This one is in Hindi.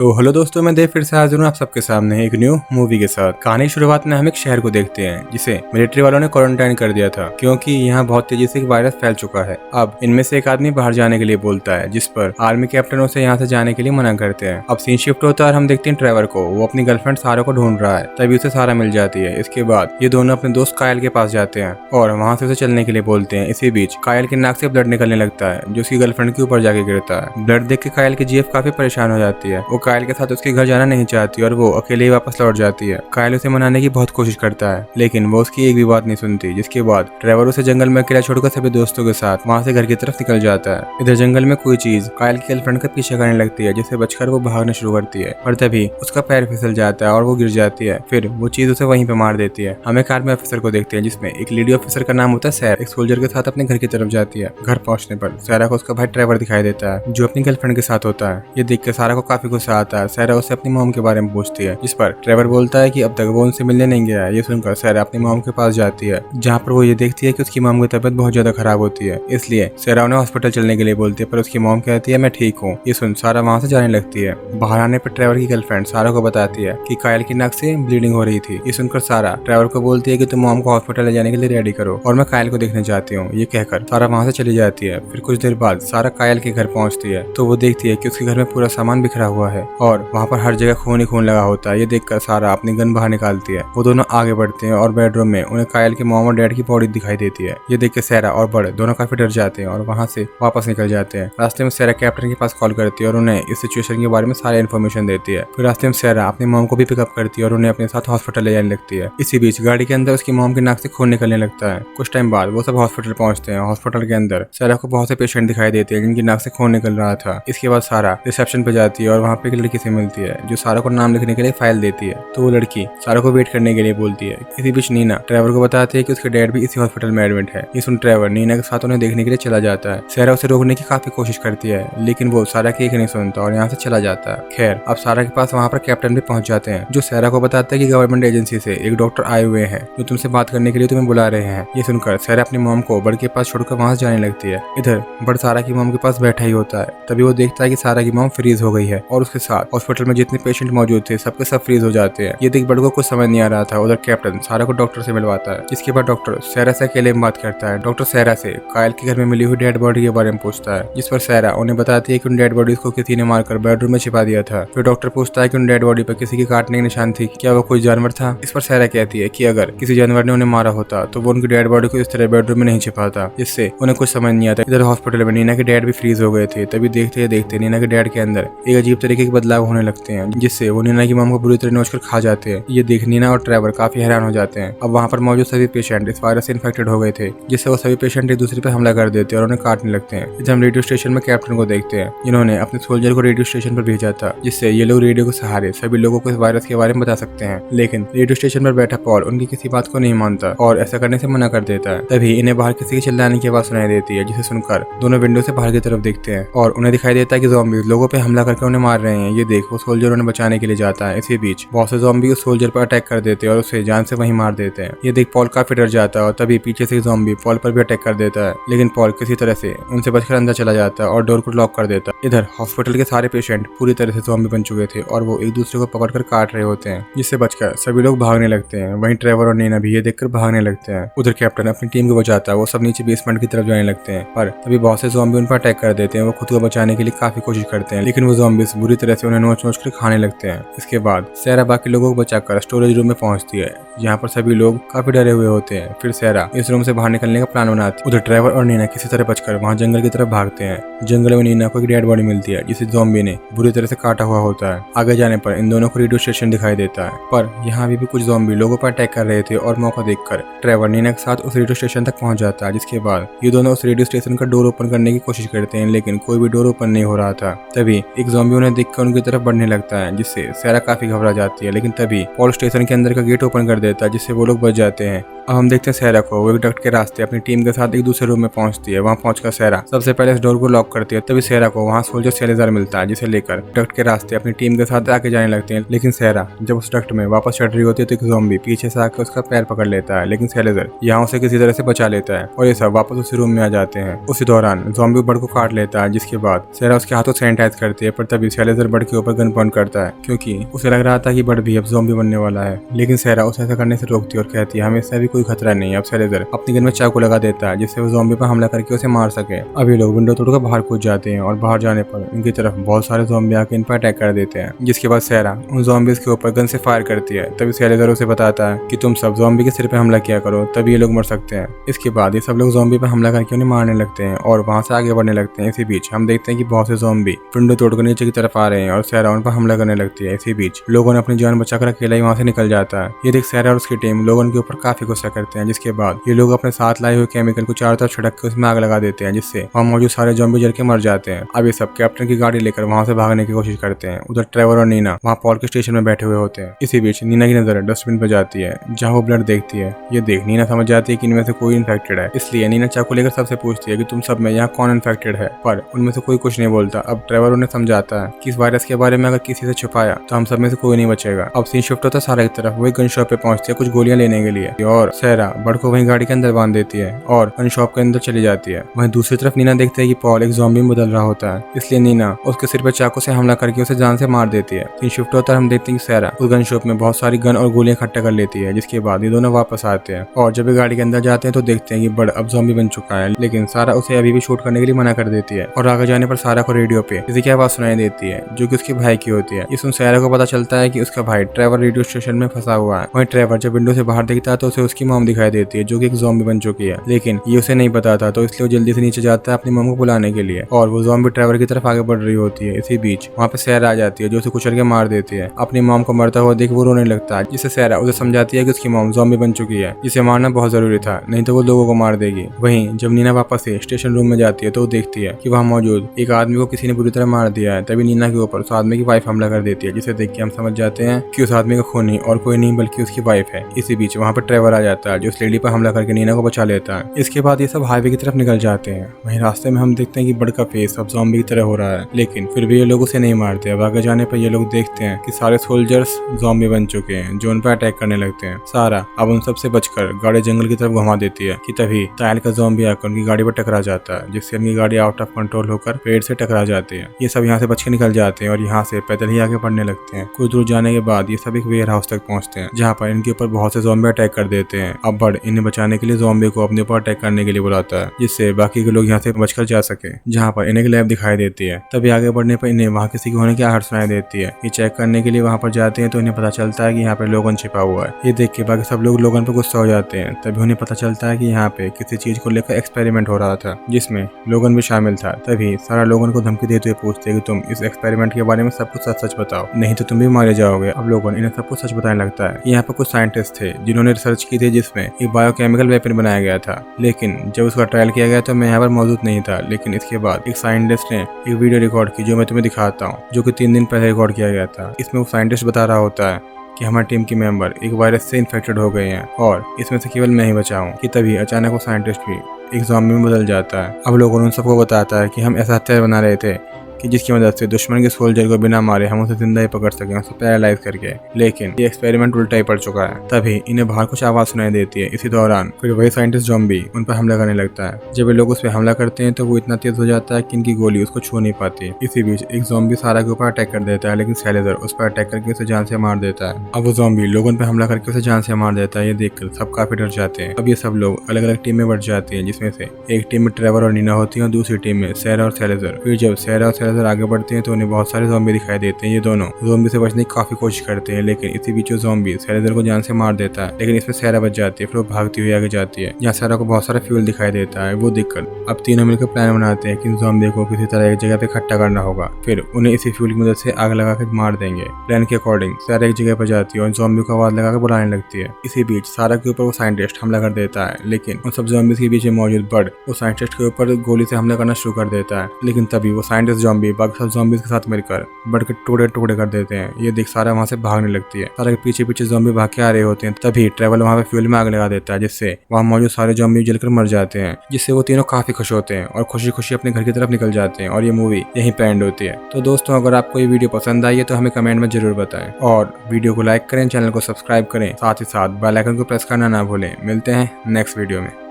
तो हेलो दोस्तों, मैं देव फिर से हाजिर हूँ आप सबके सामने एक न्यू मूवी के साथ। कहानी की शुरुआत में हम एक शहर को देखते हैं जिसे मिलिट्री वालों ने क्वारंटाइन कर दिया था क्योंकि यहाँ बहुत तेजी से एक वायरस फैल चुका है। अब इनमें से एक आदमी बाहर जाने के लिए बोलता है, जिस पर आर्मी कैप्टन उसे यहाँ से जाने के लिए मना करते हैं। अब सीन शिफ्ट होता है और हम देखते हैं ट्रेवर को, वो अपनी गर्लफ्रेंड सारा को ढूंढ रहा है। तभी उसे सारा मिल जाती है। इसके बाद ये दोनों अपने दोस्त कायल के पास जाते हैं और वहाँ से उसे चलने के लिए बोलते हैं। इसी बीच कायल के नाक से ब्लड निकलने लगता है जो उसकी गर्लफ्रेंड के ऊपर जाके गिरता है। ब्लड देख के कायल की जीएफ काफी परेशान हो जाती है। वो कायल के साथ उसके घर जाना नहीं चाहती और वो अकेले ही वापस लौट जाती है। कायल उसे मनाने की बहुत कोशिश करता है लेकिन वो उसकी एक भी बात नहीं सुनती, जिसके बाद ट्रेवर उसे जंगल में अकेला छोड़कर सभी दोस्तों के साथ वहाँ से घर की तरफ निकल जाता है। इधर जंगल में कोई चीज कायल की गर्लफ्रेंड का पीछा करने लगती है, जिसे बचकर वो भागना शुरू करती है और तभी उसका पैर फिसल जाता है और वो गिर जाती है। फिर वो चीज उसे वहीं पे मार देती है। हम एक आर्मी ऑफिसर को देखते हैं जिसमें एक लेडी ऑफिसर का नाम होता है सैरा। एक सोल्जर के साथ अपने घर की तरफ जाती है। घर पहुंचने पर सैरा को उसका भाई ट्रेवर दिखाई देता है जो अपनी गर्लफ्रेंड के साथ होता है। ये देख के सारा को काफी गुस्सा आता है। सैरा उसे अपनी मॉम के बारे में पूछती है, जिस पर ट्रेवर बोलता है कि अब तक वो उनसे मिलने नहीं गया है। ये सुनकर सैरा अपनी मॉम के पास जाती है, जहाँ पर वो ये देखती है कि उसकी मॉम की तबीयत बहुत ज्यादा खराब होती है। इसलिए सैरा उन्हें हॉस्पिटल चलने के लिए बोलती है, पर उसकी मॉम कहती है मैं ठीक हूँ। ये सुन सारा वहाँ से जाने लगती है। बाहर आने पर ट्रेवर की गर्लफ्रेंड सारा को बताती है कि कायल की नाक से ब्लीडिंग हो रही थी। ये सुनकर सारा ट्रेवर को बोलती है कि तुम मॉम को हॉस्पिटल ले जाने के लिए रेडी करो और मैं कायल को देखने जाती हूँ। ये कहकर सारा वहाँ से चली जाती है। फिर कुछ देर बाद सारा कायल के घर पहुँचती है तो वो देखती है कि उसके घर में पूरा सामान बिखरा हुआ है और वहाँ पर हर जगह खून ही खून लगा होता है। ये देखकर सारा अपनी गन बाहर निकालती है। वो दोनों आगे बढ़ते हैं और बेडरूम में उन्हें कायल के मॉम और डैड की बॉडी दिखाई देती है। ये देख के सैरा और बड़े दोनों काफी डर जाते हैं और वहाँ से वापस निकल जाते हैं। रास्ते में सैरा कैप्टन के पास कॉल करती है और उन्हें इस सिचुएशन के बारे में सारी इन्फॉर्मेशन देती है। फिर रास्ते में सैरा अपनी मॉम को भी पिकअप करती है और उन्हें अपने साथ हॉस्पिटल ले जाने लगती है। इसी बीच गाड़ी के अंदर उसकी मॉम की नाक से खून निकलने लगता है। कुछ टाइम बाद वो सब हॉस्पिटल पहुंचते हैं। हॉस्पिटल के अंदर सैरा को बहुत से पेशेंट दिखाई देते हैं जिनकी नाक से खून निकल रहा था। इसके बाद सारा रिसेप्शन पे जाती है और वहाँ पे एक लड़की से मिलती है जो सारा को नाम लिखने के लिए फाइल देती है। तो वो लड़की सारा को वेट करने के लिए बोलती है। इसी बीच नीना ट्रेवर को बताती है कि उसके डैड भी इसी हॉस्पिटल में एडमिट है। ये सुन ट्रेवर नीना के साथ उन्हें देखने के लिए चला जाता है। सैरा उसे रोकने की काफी कोशिश करती है लेकिन वो सारा की एक नहीं सुनता और यहाँ से चला जाता है। खैर अब सारा के पास वहाँ पर कैप्टन भी पहुंच जाते हैं जो सैरा को बताता है कि गवर्नमेंट एजेंसी से एक डॉक्टर आए हुए हैं जो तुमसे बात करने के लिए तुम्हें बुला रहे हैं। ये सुनकर सैरा अपनी मॉम को बड़ के पास छोड़कर वहाँ से जाने लगती है। इधर बड़ सारा की मॉम के पास बैठा ही होता है। तभी वो देखता है कि सारा की मॉम फ्रीज हो गई है और उसके साथ हॉस्पिटल में जितने पेशेंट मौजूद थे सबके सब फ्रीज हो जाते हैं। ये देख बड़ को कुछ समझ नहीं आ रहा था। उधर कैप्टन सारा को डॉक्टर से मिलवाता है। इसके बाद डॉक्टर सैरा से अकेले में बात करता है। डॉक्टर सैरा से कायल के घर में मिली हुई डेड बॉडी के बारे में पूछता है, जिस पर सैरा उन्हें बताती है कि उन डेड बॉडीज को किसी ने मारकर बेडरूम में छिपा दिया था। फिर डॉक्टर पूछता है कि उन डेड बॉडी पर किसी की काटने की निशान थी, क्या वो कोई जानवर था। इस पर सैरा कहती है कि अगर किसी जानवर ने उन्हें मारा होता तो वो उनकी डेड बॉडी को इस तरह बेडरूम में नहीं छिपाता, जिससे उन्हें कुछ समझ नहीं आता। इधर हॉस्पिटल में नीना के डैड भी फ्रीज हो गए थे। तभी देखते देखते नीना के डैड के अंदर एक अजीब तरीके के बदलाव होने लगते हैं, जिससे वो नीना की मॉम को बुरी तरह नोच कर खा जाते हैं। ये देख नीना और ट्रेवर काफी हैरान हो जाते हैं। अब वहाँ पर मौजूद सभी पेशेंट इस वायरस से इन्फेक्टेड हो गए थे, जिससे वो सभी पेशेंट एक दूसरे पर हमला कर देते हैं और उन्हें काटने लगते हैं। इधर हम रेडियो स्टेशन में कैप्टन को देखते हैं जिन्होंने अपने सोल्जर को रेडियो स्टेशन पर भेजा था, जिससे ये लोग रेडियो के सहारे सभी लोगों को इस वायरस के बारे में बता सकते हैं। लेकिन रेडियो स्टेशन पर बैठा पॉल उनकी किसी बात को नहीं मानता और ऐसा करने से मना कर देता है। तभी इन्हें बाहर किसी के चिल्लाने की आवाज सुनाई देती है, जिसे सुनकर दोनों विंडो से बाहर की तरफ देखते हैं और उन्हें दिखाई देता है कि ज़ॉम्बीज़ लोगों पे हमला करके उन्हें मार रहे हैं। ये देख वो सोल्जर उन्हें बचाने के लिए जाता है। इसी बीच बहुत से ज़ॉम्बी उस सोल्जर पर अटैक कर देते हैं और उसे जान से वहीं मार देते हैं। ये देख पॉल काफी डर जाता है और तभी पीछे से ज़ॉम्बी पॉल पर भी अटैक कर देता है, लेकिन पॉल किसी तरह से उनसे बचकर अंदर चला जाता है और डोर को लॉक कर देता है। इधर हॉस्पिटल के सारे पेशेंट पूरी तरह से ज़ॉम्बी बन चुके थे और वो एक दूसरे को पकड़कर काट रहे होते हैं, जिससे बचकर सभी लोग भागने लगते हैं। वहीं ट्रेवर और नीना भी ये देखकर भागने लगते हैं। उधर कैप्टन अपनी टीम को बचाता है। वो सब नीचे बेसमेंट की तरफ जाने लगते हैं, पर तभी बहुत से ज़ॉम्बी उन पर अटैक कर देते हैं। वो खुद को बचाने के लिए काफी कोशिश करते हैं, लेकिन वो ज़ॉम्बीज़ बुरी तरह से उन्हें नोच कर खाने लगते हैं। इसके बाद सैरा बाकी लोगों को बचाकर स्टोरेज रूम में पहुंचती है, जहाँ पर सभी लोग काफी डरे हुए होते हैं। फिर सैरा इस रूम से बाहर निकलने का प्लान बनाती है। उधर ट्रेवर और नीना किसी तरह बचकर वहाँ जंगल की तरफ भागते हैं। जंगल में नीना को एक डेड बॉडी मिलती है, जिसे ज़ॉम्बी ने बुरी तरह से काटा हुआ होता है। आगे जाने पर इन दोनों को रेडियो स्टेशन दिखाई देता है, पर यहाँ अभी भी कुछ ज़ॉम्बी लोगों पर अटैक कर रहे थे और मौका देखकर ट्रेवर नीना के साथ उस रेडियो स्टेशन तक पहुंच जाता है। जिसके बाद ये दोनों उस रेडियो स्टेशन का डोर ओपन करने की कोशिश करते हैं, लेकिन कोई भी डोर ओपन नहीं हो रहा था। तभी एक ज़ॉम्बी उन्हें देखकर उनकी तरफ बढ़ने लगता है, जिससे सैरा काफी घबरा जाती है। लेकिन तभी पॉल स्टेशन के अंदर का गेट ओपन कर देता है, जिससे वो लोग बच जाते हैं। अब हम देखते हैं सैरा को वो एक डक्ट के रास्ते अपनी टीम के साथ एक दूसरे रूम में पहुंचती है। वहां पहुंचकर सैरा सबसे पहले इस डोर को लॉक करती है। तभी सैरा को वहां सोल्जर सेलेज़र मिलता है, जिसे लेकर डक्ट के रास्ते अपनी टीम के साथ आगे जाने लगते हैं। लेकिन सैरा जब उस डक्ट में वापस चढ़ रही होती है तो एक ज़ॉम्बी पीछे से आकर उसका पैर पकड़ लेता है, लेकिन सेलेज़र यहाँ उसे किसी तरह से बचा लेता है और ये सब वापस उसी रूम में आ जाते हैं। उसी दौरान ज़ॉम्बी बड़ को काट लेता है, जिसके बाद सैरा उसके हाथों सैनिटाइज करती है, पर तभी सेलेज़र बर्ड के ऊपर गन पॉइंट करता है क्योंकि उसे लग रहा था कि बर्ड भी अब ज़ॉम्बी बनने वाला है। लेकिन सैरा उसे ऐसा करने से रोकती है और कहती है हमें इससे भी कोई खतरा नहीं है। अब सैलेजर अपनी गन में चाकू लगा देता है जिससे वो ज़ॉम्बी पर हमला करके उसे मार सके। अब ये लोग विंडो तोड़कर बाहर कूद जाते हैं और बाहर जाने पर इनकी तरफ बहुत सारे ज़ॉम्बी आके इन पर अटैक कर देते हैं, जिसके बाद सैरा उन ज़ॉम्बीज के ऊपर गन से फायर करती है। तभी सैलेजर उसे बताता है कि तुम सब ज़ॉम्बी के सिर पे हमला किया करो, तभी ये लोग मर सकते हैं। इसके बाद ये सब लोग ज़ॉम्बी पर हमला करके उन्हें मारने लगते हैं और वहां से आगे बढ़ने लगते हैं। इसी बीच हम देखते हैं कि बहुत से ज़ॉम्बी विंडो तोड़कर नीचे की तरफ आ रहे हैं और सैरा उन पर हमला करने लगती है। इसी बीच लोगों ने अपनी जान बचाकर अकेला ही वहां से निकल जाता है। ये देख सैरा और उसकी टीम लोगों के ऊपर काफी गुस्सा करते हैं, जिसके बाद ये लोग अपने साथ लाए हुए केमिकल को चारों तरफ छिड़क के उसमें आग लगा देते हैं, जिससे वहाँ मौजूद सारे ज़ॉम्बी जल के मर जाते हैं। अब ये सब कैप्टन की गाड़ी लेकर वहां से भागने की कोशिश करते हैं। उधर ट्रेवर और नीना वहाँ पॉल के स्टेशन में बैठे हुए होते हैं। इसी बीच नीना की नजर डस्टबिन पर जाती है जहाँ वो ब्लड देखती है। ये देख नीना समझ जाती है कि इनमें से कोई इन्फेक्टेड है, इसलिए नीना चाकू लेकर सबसे पूछती है कि तुम सब में यहाँ कौन इन्फेक्टेड है, पर उनमें से कोई कुछ नहीं बोलता। अब ट्रेवर उन्हें समझाता है कि इस वायरस के बारे में अगर किसी से छुपाया तो हम सब में से कोई नहीं बचेगा। अब सीन शिफ्ट होता है सारा की तरफ। वही गन शॉप पे पहुंचती है कुछ गोलियां लेने के लिए और सैरा बर्ड को वहीं गाड़ी के अंदर बांध देती है और गन शॉप के अंदर चली जाती है। वहीं दूसरी तरफ नीना देखते है कि पॉल एक ज़ॉम्बी में बदल रहा होता है, इसलिए नीना उसके सिर पर चाकू से हमला करके उसे जान से मार देती है। सीन शिफ्ट होता है हम देखते हैं कि सैरा उस गन शॉप में बहुत सारी गन और गोलियां इकट्ठा कर लेती है, जिसके बाद ये दोनों वापस आते हैं और जब ये गाड़ी के अंदर जाते हैं तो देखते हैं कि बर्ड अब ज़ॉम्बी बन चुका है। लेकिन सारा उसे अभी भी शूट करने के लिए मना कर देती है और आगे जाने पर सारा को रेडियो पे किसी की आवाज सुनाई देती है जो कि उसके भाई की होती है। इस सैरा को पता चलता है कि उसका भाई ट्रेवर रेडियो स्टेशन में फंसा हुआ है। वहीं ट्रेवर जब विंडो से बाहर देखता है तो उसे उसकी मॉम दिखाई देती है जो कि एक ज़ॉम्बी बन चुकी है, लेकिन ये उसे नहीं पता था, तो इसलिए वो जल्दी से नीचे जाता है अपनी मॉम को बुलाने के लिए और वो ज़ॉम्बी ट्रेवर की तरफ आगे बढ़ रही होती है। इसी बीच वहाँ पे सैरा आ जाती है जो उसे कुचल के मार देती है। अपनी मॉम को मरता हुआ देख वो रोने लगता है, जिससे सैरा उसे समझाती है कि उसकी मॉम ज़ॉम्बी बन चुकी है, जिसे मारना बहुत जरूरी था, नहीं तो वो लोगों को मार देगी। वहीं जब नीना वापस से स्टेशन रूम में जाती है तो वो देखती है कि वहाँ मौजूद एक आदमी को किसी ने बुरी तरह मार दिया है। तभी नीना के ऊपर उस आदमी की वाइफ हमला कर देती है, जिसे देख के हम समझ जाते हैं कि उस आदमी का खूनी और कोई नहीं बल्कि उसकी वाइफ है। इसी बीच वहाँ पर ट्रेवर आ जाता है जो उस लेडी पर हमला करके नीना को बचा लेता है। इसके बाद ये सब हाईवे की तरफ निकल जाते हैं। वहीं रास्ते में हम देखते हैं कि बर्ड का फेस अब ज़ॉम्बी की तरह हो रहा है, लेकिन फिर भी ये लोग उसे नहीं मारते। अब आगे जाने पर ये लोग देखते हैं कि सारे सोल्जर्स ज़ॉम्बी बन चुके हैं जो उन पर अटैक करने लगते हैं। सारा अब उन सबसे बचकर गाड़ी जंगल की तरफ घुमा देती है कि तभी तायल का ज़ॉम्बी आकर उनकी गाड़ी पर टकरा जाता है, जिससे उनकी गाड़ी आउट ऑफ कंट्रोल होकर पेड़ से टकरा जाती है। ये सब यहाँ से बच के निकल जाते हैं और यहाँ से पैदल ही आगे बढ़ने लगते हैं। कुछ दूर जाने के बाद ये सब एक वेयर हाउस तक पहुँचते हैं जहाँ पर इनके ऊपर बहुत से ज़ॉम्बी अटैक कर देते हैं। अब बर्ड इन्हें बचाने के लिए ज़ॉम्बी को अपने ऊपर अटैक करने के लिए बुलाता है, जिससे बाकी के लोग यहाँ से बचकर जा सके। जहाँ पर इन्हें लैब दिखाई देती है। तभी आगे बढ़ने पर इन्हें वहाँ किसी के होने की आहट सुनाई देती है। ये चेक करने के लिए वहाँ पर जाते हैं तो इन्हें पता चलता है कि यहाँ पे लोगन छिपा हुआ है। ये देख के बाकी सब लोग लोगन पर गुस्सा हो जाते हैं। तभी उन्हें पता चलता है कि यहाँ पे किसी चीज को लेकर एक्सपेरिमेंट हो रहा था जिसमें लोगन भी शामिल था। तभी सारा लोगन को धमकी देते हुए पूछते कि तुम इस एक्सपेरिमेंट के बारे में सब कुछ सच सच बताओ, नहीं तो तुम भी मारे जाओगे। अब लोगन इन्हें सब कुछ सच बताने लगता है कि यहाँ पे कुछ साइंटिस्ट थे जिन्होंने रिसर्च की थी जिसमें एक बायोकेमिकल वेपन बनाया गया था, लेकिन जब उसका ट्रायल किया गया तो मैं यहाँ पर मौजूद नहीं था। लेकिन इसके बाद एक साइंटिस्ट ने एक वीडियो रिकॉर्ड की जो मैं तुम्हें दिखाता हूँ, जो कि 3 दिन पहले रिकॉर्ड किया गया था। इसमें वो साइंटिस्ट बता रहा होता है कि हमारी टीम के मेंबर एक वायरस से इन्फेक्टेड हो गए हैं और इसमें से केवल मैं ही बचा हूँ। कि तभी अचानक वो साइंटिस्ट भी एक ज़ॉम्बी में बदल जाता है। अब लोगों ने उन सबको बताता है कि हम ऐसा हथियार बना रहे थे कि जिसकी मदद से दुश्मन के सोल्जर को बिना मारे हम उसे जिंदा ही पकड़ सकें, उसे पैरालाइज करके। लेकिन ये एक्सपेरिमेंट उल्टा ही पड़ चुका है। तभी इन्हें बाहर कुछ आवाज सुनाई देती है। इसी दौरान फिर वही साइंटिस्ट ज़ॉम्बी उन पर हमला करने लगता है। जब ये लोग उस पर हमला करते हैं तो वो इतना तेज हो जाता है कि इनकी गोली उसको छू नहीं पाती। इसी बीच एक ज़ॉम्बी सारा के ऊपर अटैक कर देता है, लेकिन सैलेजर उस पर अटैक करके उसे जान से मार देता है। अब वो ज़ॉम्बी लोगों पर हमला करके उसे जान से मार देता है। ये देखकर सब काफी डर जाते हैं। अब ये सब लोग अलग अलग टीम में बढ़ जाते हैं, जिसमें से एक टीम में ट्रेवर और नीना होती है और दूसरी टीम में सैरा और सैलेजर। फिर जब सैरा और सैलेजर आगे बढ़ते हैं तो उन्हें बहुत सारे ज़ॉम्बी दिखाई देते हैं। ये दोनों ज़ॉम्बी से बचने की काफी कोशिश करते हैं, लेकिन इसी बीच ज़ॉम्बी सैलेजर को जान से मार देता है। लेकिन इसमें सैरा बच जाती है। फिर वो भागती हुई आगे जाती है जहाँ सैरा को बहुत सारा फ्यूल दिखाई देता है। वो देखकर अब तीनों मिलकर प्लान बनाते हैं कि इन ज़ॉम्बी को किसी तरह एक जगह पे इकट्ठा करना होगा, फिर उन्हें इसी फ्यूल की मदद से आग लगा कर मार देंगे। प्लान के अकॉर्डिंग सैरा एक जगह पर जाती है और ज़ॉम्बी को आवाज लगाकर बुलाने लगती है। इसी बीच सारा के ऊपर वो साइंटिस्ट हमला कर देता है, लेकिन उन सब ज़ॉम्बीज के बीच में मौजूद बर्ड वो साइंटिस्ट के ऊपर गोली से हमला करना शुरू कर देता है। लेकिन तभी वो साइंटिस्ट ज़ॉम्बी बाकी सब ज़ॉम्बीज के साथ मिलकर बर्ड के टुकड़े टुकड़े कर देते हैं। ये देख सारा वहाँ से भागने लगती है। सारा के पीछे पीछे ज़ॉम्बी भाग के आ रहे होते हैं। तभी ट्रेवल वहाँ पे फ्यूल में आग लगा देता है, जिससे वहाँ मौजूद सारे ज़ॉम्बी जलकर मर जाते हैं, जिससे वो तीनों काफी खुश होते हैं और खुशी खुशी अपने घर की तरफ निकल जाते हैं। और ये मूवी यहीं पे एंड होती है। तो दोस्तों, अगर आपको ये वीडियो पसंद आई है तो हमें कमेंट में जरूर बताएं और वीडियो को लाइक करें, चैनल को सब्सक्राइब करें, साथ ही साथ बेल आइकन को प्रेस करना ना भूलें। मिलते हैं नेक्स्ट वीडियो में।